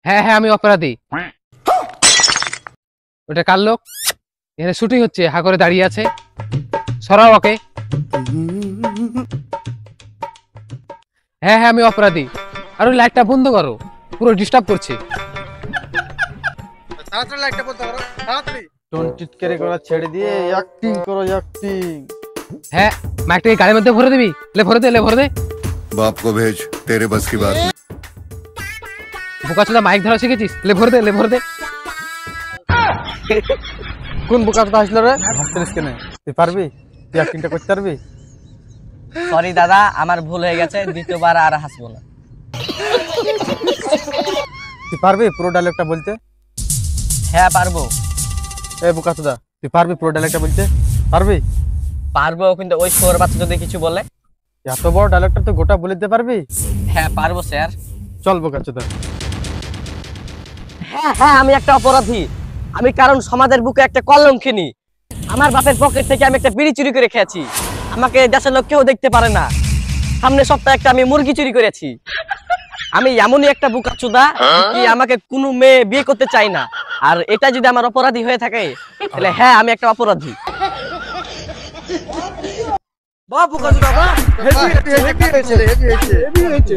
হ্যাঁ হ্যাঁ আমি অপরাধী। ওটা কার লোক? এখানে শুটিং হচ্ছে, হা করে দাঁড়িয়ে আছে। সরাও ওকে। হ্যাঁ হ্যাঁ আমি অপরাধী। আর ওই লাইটটা বন্ধ করো, পুরো ডিস্টার্ব করছে। তাড়াতাড়ি লাইটটা বন্ধ করো, তাড়াতাড়ি। টোন টিটকারি করা ছেড়ে দিয়ে অ্যাক্টিং করো, অ্যাক্টিং। হ্যাঁ মাইকটা গাড়ির মধ্যে ভরে দিবি? লে ভরে দে, লে ভরে দে। बाप को भेज, तेरे बस की बात नहीं। বোকাচোদা মাইক ধরা শিখেছিস? লে ভরে দে, লে ভরে দে। কোন বোকাটা আসলো রে? হাসছিস কেন? তুই পারবি? তুই অ্যাক্টিংটা করতে পারবি? সরি দাদা, আমার ভুল হয়ে গেছে, দ্বিতীয়বার আর হাসবো না। তুই পারবি পুরো ডায়লগটা বলতে? হ্যাঁ পারবো। এই বোকাচোদা, তুই পারবি পুরো ডায়লগটা বলতে? পারবি? পারবো, কিন্তু ওই শোর বাচ্চা যদি কিছু বলে। এত বড় ডায়লগটা তুই গোটা বলে দিতে পারবি? হ্যাঁ পারবো স্যার। চল বোকাচোদা। হ্যাঁ হ্যাঁ আমি একটা অপরাধী। আমি কারণ সমাজের বুকে একটা কলঙ্কিনী। আমার বাপের পকেট থেকে আমি একটা বিড়ি চুরি করে খেয়েছি। আমাকে দেশের লোক কেউ দেখতে পারে না। সামনের সপ্তাহে একটা আমি মুরগি চুরি করেছি। আমি এমনই একটা বোকাচোদা কি আমাকে কোনো মেয়ে বিয়ে করতে চাই না। আর এটা যদি আমার অপরাধী হয়ে থাকে তাহলে হ্যাঁ আমি একটা অপরাধী। বাহ বোকাচোদা বাহ, হেভি হেভি হেভি হয়েছে, হেভি হয়েছে।